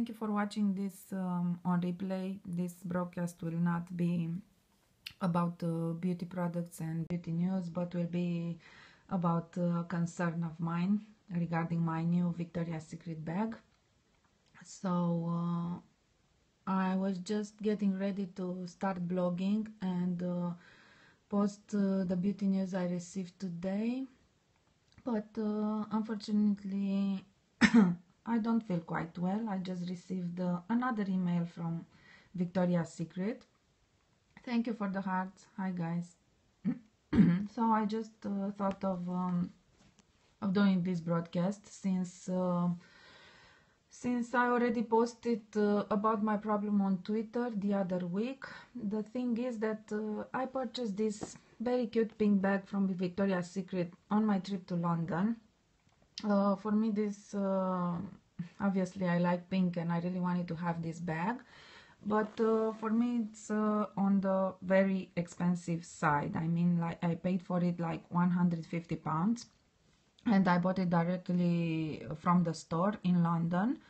thank you for watching this on replay. This broadcast will not be about beauty products and beauty news, but will be about concern of mine regarding my new Victoria's Secret bag. So I was just getting ready to start blogging and post the beauty news I received today, but unfortunately I don't feel quite well. I just received another email from Victoria's Secret. Thank you for the hearts. Hi guys. So I just thought of doing this broadcast since I already posted about my problem on Twitter the other week. The thing is that I purchased this very cute pink bag from Victoria's Secret on my trip to London. For me, this obviously I like pink and I really wanted to have this bag, but for me it's on the very expensive side. I mean, like, I paid for it like 150 pounds and I bought it directly from the store in London,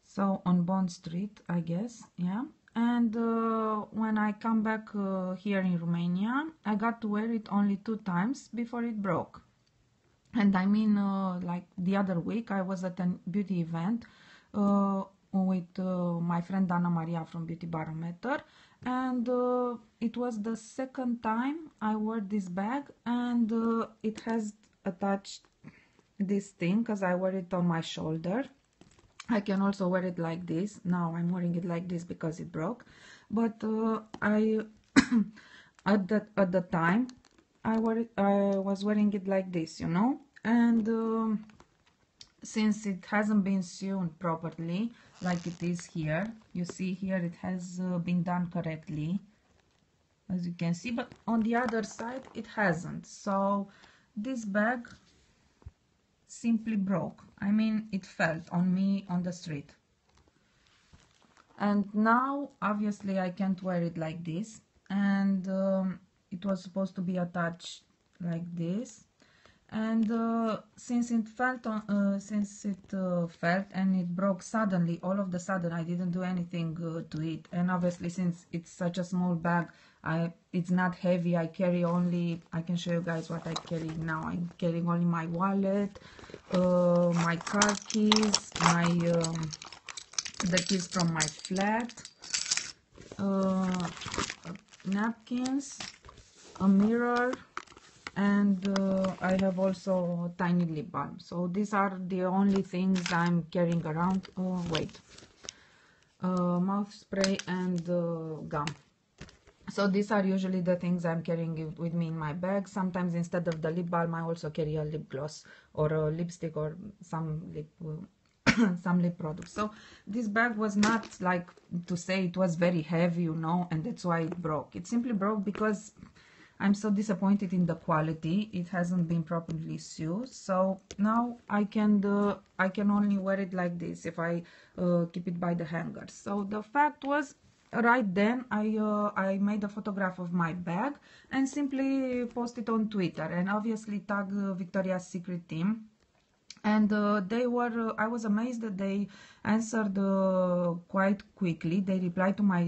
so on Bond Street, I guess. Yeah. And when I come back here in Romania, I got to wear it only 2 times before it broke. And I mean, like the other week, I was at a beauty event with my friend Anna Maria from Beauty Barometer, and it was the second time I wore this bag, and it has attached this thing because I wear it on my shoulder. I can also wear it like this. Now I'm wearing it like this because it broke, but I at the time I was wearing it like this, you know. And since it hasn't been sewn properly like it is here, you see here it has been done correctly, as you can see, but on the other side it hasn't. So this bag simply broke. I mean, it fell on me on the street, and now obviously I can't wear it like this, and it was supposed to be attached like this. And since it fell and it broke suddenly, all of the sudden, I didn't do anything to it. And obviously, since it's such a small bag, it's not heavy. I carry only, I can show you guys what I carry now. I'm carrying only my wallet, my car keys, the keys from my flat, napkins, a mirror, and I have also a tiny lip balm. So these are the only things I'm carrying around. Mouth spray and gum. So these are usually the things I'm carrying with me in my bag. Sometimes instead of the lip balm, I also carry a lip gloss or a lipstick or some lip some lip products. So this bag was not like to say it was very heavy, you know, and that's why it broke. It simply broke because I'm so disappointed in the quality. It hasn't been properly sewn. So now I can only wear it like this if I keep it by the hanger. So the fact was, right then I made a photograph of my bag and simply post it on Twitter, and obviously tag Victoria's Secret team. And I was amazed that they answered quite quickly. They replied to my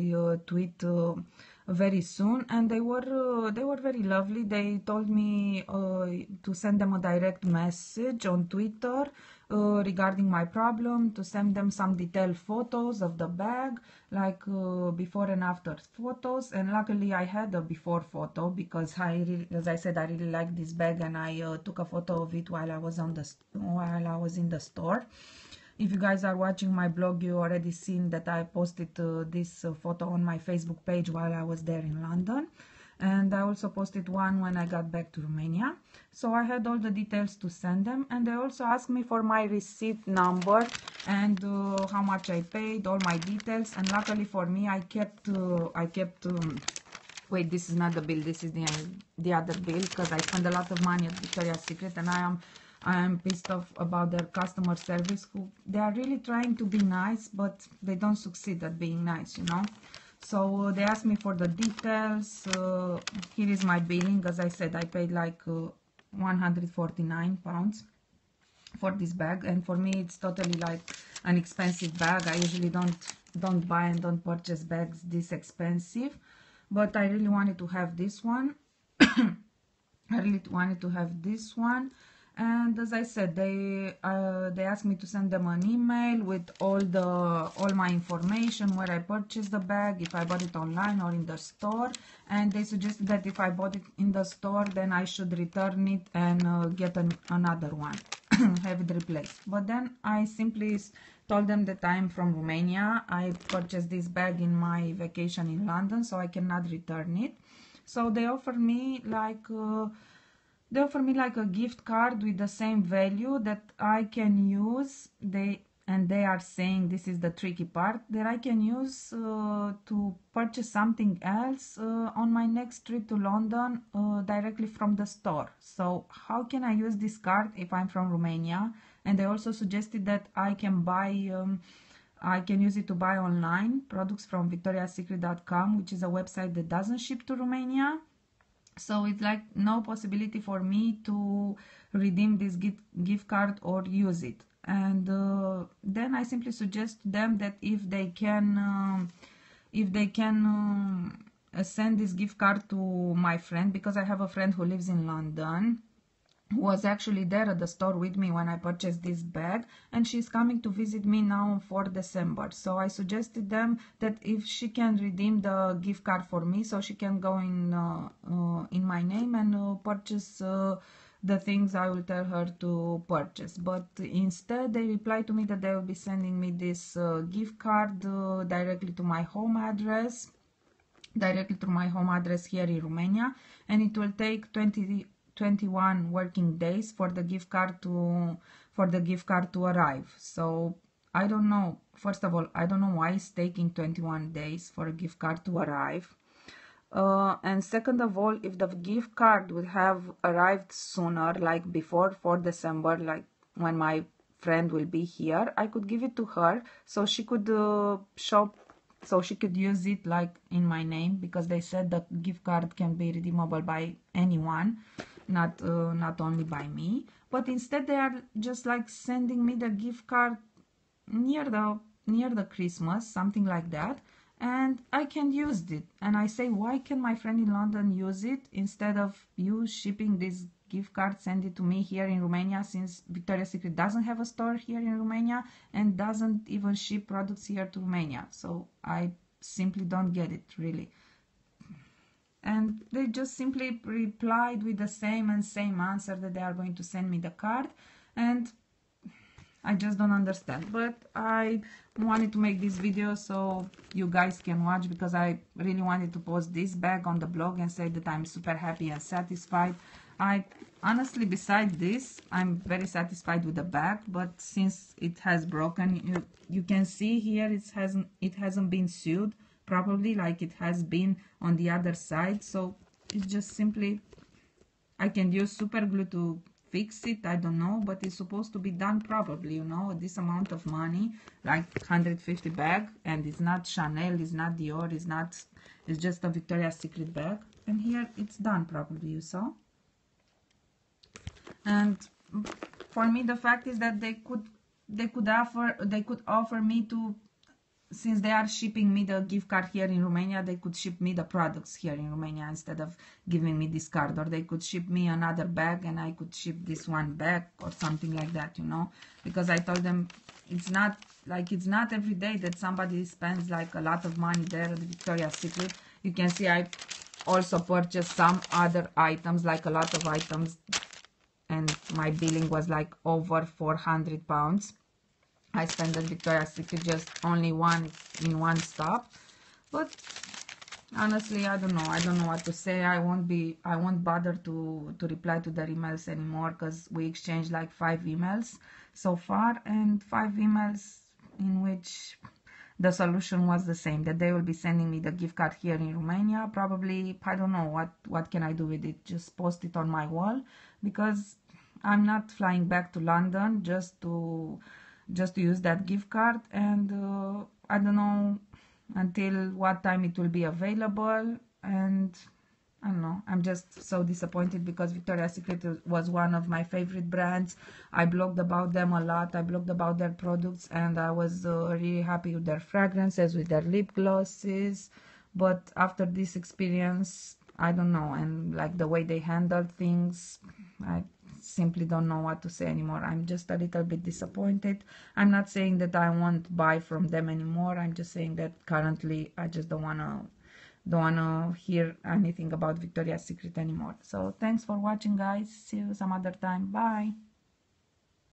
tweet very soon, and they were very lovely. They told me to send them a direct message on Twitter regarding my problem, to send them some detailed photos of the bag, like before and after photos. And luckily I had a before photo because as I said, I really like this bag, and I took a photo of it while I was in the store. If you guys are watching my blog, you already seen that I posted this photo on my Facebook page while I was there in London. And I also posted one when I got back to Romania. So I had all the details to send them, and they also asked me for my receipt number and how much I paid, all my details. And luckily for me, I kept wait, this is not the bill, this is the other bill, because I spend a lot of money at Victoria's Secret, and I am pissed off about their customer service, who they are really trying to be nice, but they don't succeed at being nice, you know. So they asked me for the details. Here is my billing. As I said, I paid like 149 pounds for this bag, and for me it's totally like an expensive bag. I usually don't buy and don't purchase bags this expensive, but I really wanted to have this one. I really wanted to have this one, and as I said, they asked me to send them an email with all my information, where I purchased the bag, if I bought it online or in the store, and they suggested that if I bought it in the store, then I should return it and get another one, have it replaced. But then I simply told them that I'm from Romania. I purchased this bag in my vacation in London, so I cannot return it. So they offer me like a gift card with the same value that I can use. They are saying, this is the tricky part, that I can use to purchase something else on my next trip to London directly from the store. So how can I use this card if I'm from Romania? And they also suggested that I can buy I can use it to buy online products from victoriasecret.com, which is a website that doesn't ship to Romania. So it's like no possibility for me to redeem this gift card or use it. And then I simply suggest to them that if they can send this gift card to my friend, because I have a friend who lives in London, who was actually there at the store with me when I purchased this bag, and she's coming to visit me now for December. So I suggested them that if she can redeem the gift card for me, so she can go in my name and purchase the things I will tell her to purchase. But instead they replied to me that they will be sending me this gift card directly to my home address, here in Romania, and it will take 21 working days for the gift card to arrive. So I don't know. First of all, I don't know why it's taking 21 days for a gift card to arrive. And second of all, if the gift card would have arrived sooner, like before 4 December, like when my friend will be here, I could give it to her so she could so she could use it like in my name, because they said the gift card can be redeemable by anyone, not only by me. But instead they are just like sending me the gift card near the Christmas, something like that, and I can use it. And I say, why can my friend in London use it instead of you shipping this gift card, send it to me here in Romania, since Victoria's Secret doesn't have a store here in Romania and doesn't even ship products here to Romania. So I simply don't get it, really. And they just simply replied with the same answer, that they are going to send me the card, and I just don't understand. But I wanted to make this video so you guys can watch, because I really wanted to post this bag on the blog and say that I'm super happy and satisfied. I honestly, beside this, I'm very satisfied with the bag, but since it has broken, you can see here it hasn't been sewed properly like it has been on the other side. So it's just simply, I can use super glue to fix it, I don't know, but it's supposed to be done properly, you know, this amount of money, like 150 bag, and it's not Chanel, it's not Dior, it's just a Victoria's Secret bag, and here it's done properly, you saw. And for me, the fact is that they could offer me to, since they are shipping me the gift card here in Romania, they could ship me the products here in Romania instead of giving me this card, or they could ship me another bag and I could ship this one back or something like that, you know, because I told them it's not every day that somebody spends like a lot of money there at Victoria's Secret. You can see I also purchased some other items, like a lot of items, and my billing was like over £400. I spent at Victoria's Secret just only in one stop. But honestly, I don't know what to say. I won't bother to reply to their emails anymore, because we exchanged like 5 emails so far, and 5 emails in which the solution was the same, that they will be sending me the gift card here in Romania. Probably, I don't know what can I do with it, just post it on my wall, because I'm not flying back to London just to use that gift card, and I don't know until what time it will be available, and I don't know. I'm just so disappointed because Victoria's Secret was one of my favorite brands. I blogged about them a lot. I blogged about their products, and I was really happy with their fragrances, with their lip glosses. But after this experience, I don't know, and like the way they handle things, I simply don't know what to say anymore. I'm just a little bit disappointed. I'm not saying that I won't buy from them anymore. I'm just saying that currently I just don't wanna hear anything about Victoria's Secret anymore. So thanks for watching, guys. See you some other time. Bye.